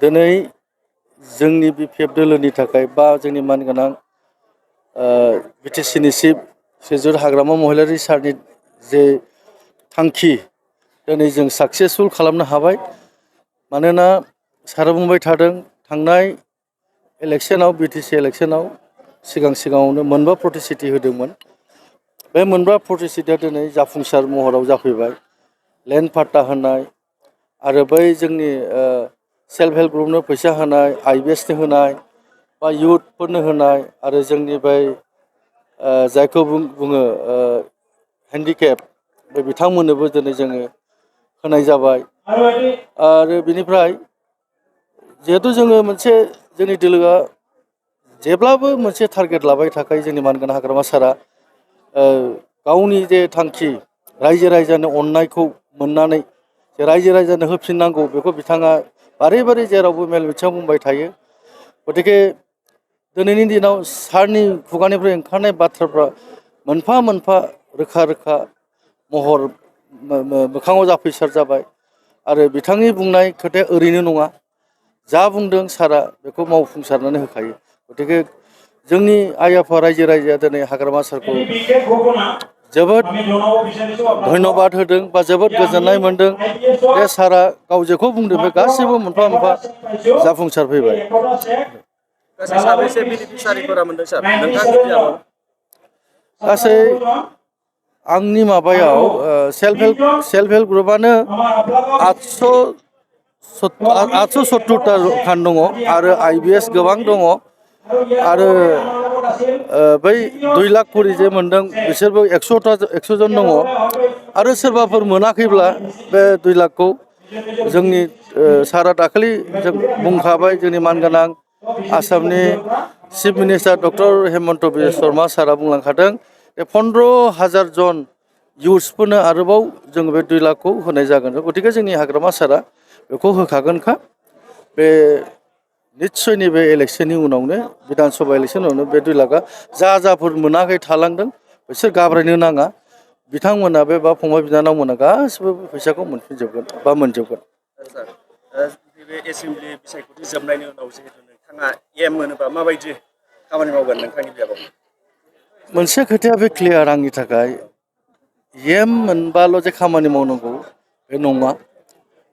दिनै जोंनि बिपिएफ दोलोनि थाखाय बा जोंनि मानगोनां बिटिसिनि चिफ श्रीजुत हाग्रामा महिलारी सारनि जे थांखि दिनै जों साक्सेसफुल खालामनो हाबाय। मानोना सारा बुंबाय थादों थांनाय इलेक्शनाव बिटिसि इलेक्शनाव सिगाङावनो मोनबा प्रतिश्रुति होदोंमोन। बे मोनबा प्रतिश्रुतिया दिनै जाफुंसार महराव जाफैबाय। लेन्ड पाट्टा होनाय आरो बै जोंनि सेल्फ हेल्प ग्रुपनो फैसा होनाय, आइबिएसनो होनाय बा इयुथफोरनो होनाय आरो जोंनि बै जायखौ बुङो हेन्डिकेप बे बिथांमोननोबो दिनै जोङो होनाय जाबाय। आरो बिनिफ्राय जिहेतु जोङो मोनसे जोंनि दोलोआ जेब्लाबो मोनसे टारगेट लाबाय थाखायो जोंनि मानगोनां हाग्रामा सारा गावनि जे थांखि रायजो राजानि अननायखौ मोननानै जे रायजो राजानो होफिननांगौ बेखौ बिथाङा बारे बारे जेरावबो मेल मिथिङाव बुंबाय थायो। गतिके दिनैनि दिनाव सारनि खुगानिफ्राय ओंखारनाय बाथ्राफ्रा मोनफा मोनफा रोखा रोखा महर मोखाङाव जाफैसार जाबाय। आरो बिथांनि बुंनाय खोथाया ओरैनो नङा, जा बुंदों सारा बेखौ मावफुंसारनानै होखायो। गतिके जोंनि आइ आफा रायजो राजाया दिनै हाग्रामा सारखौ जोबोद धन्यबाद होदों बा जोबोद गोजोननाय मोनदों। बे सारा गाव जेखौ बुंदों बे गासैबो मोनफा मोनफा जाफुंसार फैबाय। गासै साबैसे बेनिफिसारिफोरा मोनदों सार नोंथांनि बियाबाव? गासै आंनि माबायाव सेल्फ हेल्प ग्रुपआनो 870टा खान दङ आरो आइबिएस गोबां दङ आरो बै 2 लाख करि जे मोनदों बिसोरबो 100 जन दङ। आरो सोरबाफोर मोनाखैब्ला बे 2 लाखखौ जोंनि सारा दाखालि जों बुंखाबाय जोंनि मानगोनां आसामनि chief minister doctor Hemant Biswa Sharma सारा बुंलांखादों जे 15,000 जन इयुथ्सफोरनो आरोबाव जों बे 2 लाखखौ होनाय जागोन। गतिके जोंनि हाग्रामा सारा बेखौ होखागोनखा। बे निस्सय नैबे इलेक्शननि उनावनो बिधान सभा इलेक्शननि उनावनो बे 2 लाखआ जाफोर मोनाखै थालांदों बिसोर घाबरायनो नाङा। बिथांमोना बे बा फंबाय बिनानावमोना गासिबो फैसाखौ मोनफिनजोबगोन बा मोनजोबगोन। बे एसेमब्लि बिसायख'थि जोबनायनि उनाव जिहेतु नोंथाङा एम मोनोबा माबायदि खामानि मावगोन नोंथांनि बियाबाव? मोनसे खोथाया बे क्लियार आंनि थाखाय, एम मोनबाल' जे खामानि मावनांगौ बे नङा।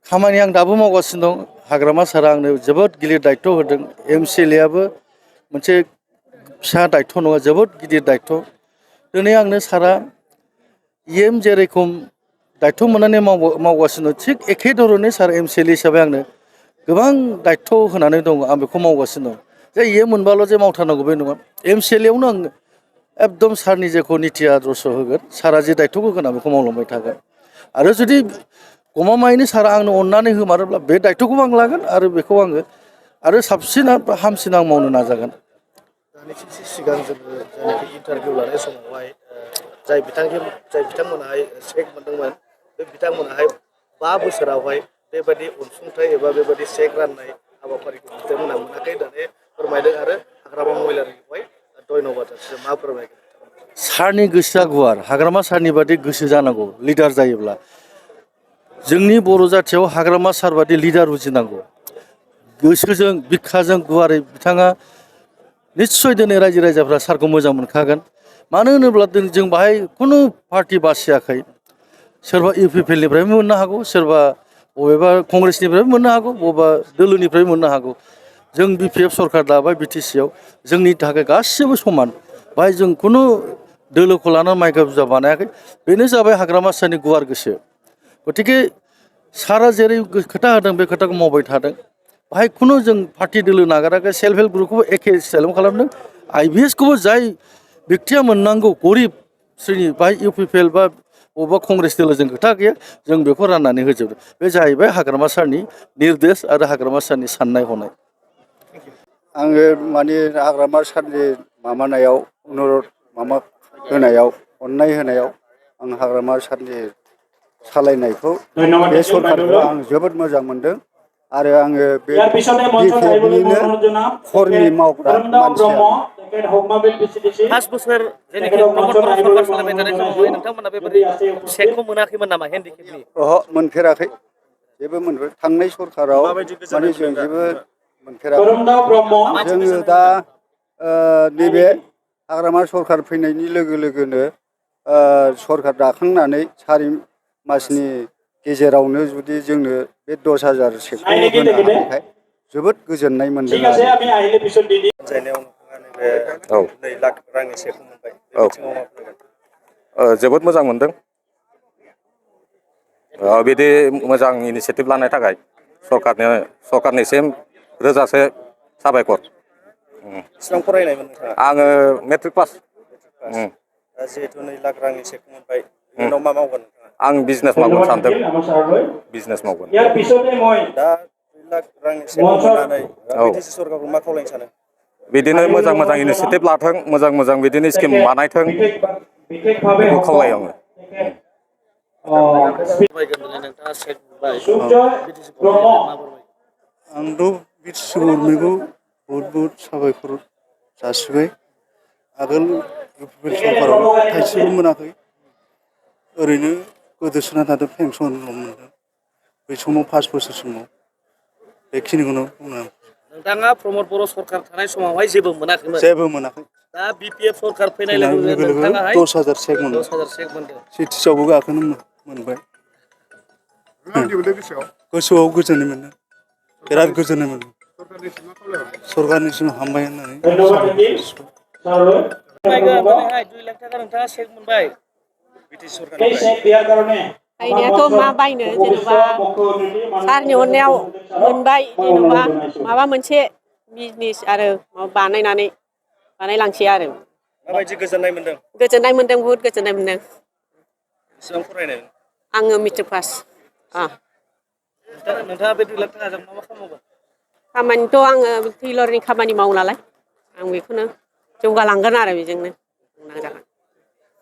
खामानि आं दाबो मावगासिनो दं। हाग्रामा सारा आंनो जोबोद गिलिर दायित्व होदों। एमसिएलएआबो मोनसे फिसा दायित्व नङा, जोबोद गिदिर दायित्व। दिनै आंनो सारा एम जेरखम दायित्व मोननानै मावगासिनो थिग एखे धरनै सार एमसिएलए हिसाबै आंनो गोबां दायित्व होनानै दङ, आं बेखौ मावगासिनो दं। जे एम मोनबाल' जे मावथारनांगौ बे नङा। एमसिएलएआवनो आं एकदम सारनि जेखौ निति आदर्श होगोन, सारा जे दायित्वखौ होगोन आं बेखौ मावलांबाय थागोन। आरो जुदि गमामायैनो सारा आंनो अननानै होमारोब्ला बे दायित्वखौबो आं लागोन आरो बेखौ आङो आरो साबसिन हामसिन आं मावनो नाजागोन। दानिसो सिगां जोङो जायनाखि इन्टारभिउ लानाय समावहाय जाय बिथांमोनाहाय चेक मोनदोंमोन बे बिथांमोनाहाय 5 बोसोरावहाय बेबायदि अनसुंथाइ एबा बेबायदि चेक राननाय हाबाफारिखौ बिथांमोना मोनाखै होननानै फोरमायदों आरो हाग्रामा महिलारिखौहाय धन्यबाद मा फोरमायगोन? सारनि गोसोआ गुवार, हाग्रामा सारनि बादि गोसो जानांगौ लिडार जायोब्ला। जोंनि बर' जाथियाव हाग्रामा सार बादि लिडार उजिनांगौ। गोसोजों बिखाजों गुवारै बिथाङा निस्सय दिनै रायजो राजाफ्रा सारखौ मोजां मोनखागोन। मानो होनोब्ला जों बाहाय खुनु पार्टि बासियाखै। सोरबा इउपिपिएलनिफ्रायबो मोननो हागौ, सोरबा बबेबा कंग्रेसनिफ्रायबो मोननो हागौ, बबेबा दोलोनिफ्रायबो मोननो हागौ। जों बिपिएफ सरकार दाबाय बिटिसिआव, जोंनि थाखाय गासिबो समान। बाहाय जों खुनु दोलोखौ लानानै माइका बुजा बानायाखै। बेनो जाबाय हाग्रामा सारनि गुवार गोसो। गतिके सारा जेरै खोथा होदों बे खोथाखौ मावबाय थादों। बाहाय खुनु जों पार्टि दोलो नागाराखै। सेल्फ हेल्प ग्रुपखौबो एखे स्टाइलावनो खालामदों। आइबिएसखौबो जाय बेक्तिया मोननांगौ गरिब श्रेणी बाहाय इउपिपिएल बा बबेबा कंग्रेस दोलोजों खोथा गैया, जों बेखौ राननानै होजोबदों। बे जाहैबाय हाग्रामा सारनि निर्देश आरो हाग्रामा सारनि साननाय हनाय। आङो माने हाग्रामा सारनि माबानायाव अनुरद होनायाव अननाय होनायाव आं हाग्रामा सारनि सालायनायखौ बे सरकारखौ आं जोबोद मोजां मोनदों। आरो आङो बे बिपिएफनिनो कर्मि मावग्रा मानसि आं। 5 बोसोर जेनाखि प्रमद बर' सरकार सालायबाय थानाय समावहाय नोंथांमोना बेबायदि चेकखौ मोनाखैमोन नामा हेन्डिकेपनि? ओहो, मोनफेराखै। जेबो मोनबाय थांनाय सरखाराव माबायदि गोजोननाय माने जों मोनदों जेबो दा? मोनफेराखै खोरोमदाव ब्रह्म जोङो दा नैबे हाग्रामा सरखार फैनायनि लोगो लोगोनो सरखार दाखांनानै 4 मासनि गेजेरावनो जुदि जोंनो बे 10,000 सेकखौ होनो हानायखाय जोबोद गोजोननाय मोनदों ঠিক আছে आरो আমি আহিলে পিছত দি দিম जायनायाव नोंथाङा नैबे औ 2 लाख रांनि सेकखौ मोनबाय बे औ। बिथिङाव मा बुंगोन? जोबोद मोजां मोनदों बिदि मोजां इनिसियेटिभ लानायनि थाखाय सरकारनिसिम रोजासे साबायखर बेसेबां फरायनायमोन नोंथाङा? आङो मेट्रिक पास दा जिहेथु 2 लाख रांनि सेकखौ मोनबाय इयुनाव मा मावगोन नोंथाङा? आं बिजनेस मावगोन ধন্যবাদ सानदों থাকিল আমাৰ ছাৰলৈ बिजनेस मावगोन ইয়াৰ পিছতে মই दा 2 लाख रांनि सेकखौ मोननानै औ। बिटिसि सरकारखौ मा खावलायनो सानो? बिदिनो मोजां मोजां इनिसियेटिभ लाथों मोजां बिदिनो स्किम बानायथों বিশেষভাৱে बेखौ खावलायो आङो फोरमायगोन होननानै नोंथाङा सेक मोनबाय সূর্যয় बिटिसि ব্রহ্ম गभर्नमेन्टनो मा फोरमायगोन? आंथ' बिटिसि गभर्नमेन्टखौ बहुद साबायखर जासिबाय आगोल इउपिपिएल सरकाराव थाइसेबो मोनाखै ओरैनो गोदोसोना थादों पेन्सनल' मोनदों बै समाव 5 बोसोर समाव बेखिनिखौनो बुंनो आं नोंथाङा प्रमद बर' सरकार थानाय समावहाय जेबो मोनाखैमोन। जेबो मोनाखै दा बिपिएफ सरकार फैनाय फैनाय लोगो लोगो लोगो नोंथाङाहाय 10,000 सेक मोनदों 10,000 सेक मोनदों। सिटिसआवबो गाखोनो मोनबाय गोसोआव गोजोननाय मोनदों बिराद गोजोननाय मोनदों सरकारनिसिम हामबाय होननानै ধন্যবাদ থাকিল ছাৰলৈ फोरमायगोन दिनैहाय 2 लाख थाखा नोंथाङा सेक मोनबाय बिटिसि এই सरकारनिफ्राय। চেক দিয়াৰ কাৰণে बायनायाथ' मा बायनो जेनेबा सारनि अननायाव मोनबाय जेनेबा माबा मोनसे बिजनेस आरो बानायलांसै आरो माबायदि गोजोननाय मोनदों? गोजोननाय मोनदों बुहुद गोजोननाय मोनदों बेसेबां फरायनाय? आङो मेट्रिक पास नोंथाङा बे 2 लाख थाखाजों मा खालामगोन? खामानिथ' आङो टेलरनि खामानि मावो नालाय आं बेखौनो जौगालांगोन आरो बेजोंनो नाजागोन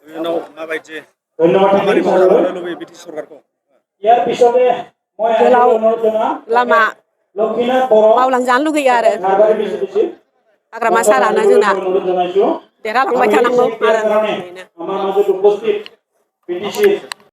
इयुनाव माबायदि ধন্যবাদ खामानि থাকিল मावजाबावनो ছাৰলৈ लुबैयो बिटिसि सरकारखौ? ইয়াৰ পিছতে মই गोलाव আহিবলৈ অনুৰোধ लामा লক্ষ্মীনাথ बर' मावलांजानो लुगैयो आरो नार्जारि बिजिनेसि हाग्रामा सारानो जोंना অনুৰোধ জনাইছো देरहालांबाय আৰু এই थानांगौ চেক দিয়াৰ आरो কাৰণে बेनो আমাৰ মাজত উপস্থিত বিটিসি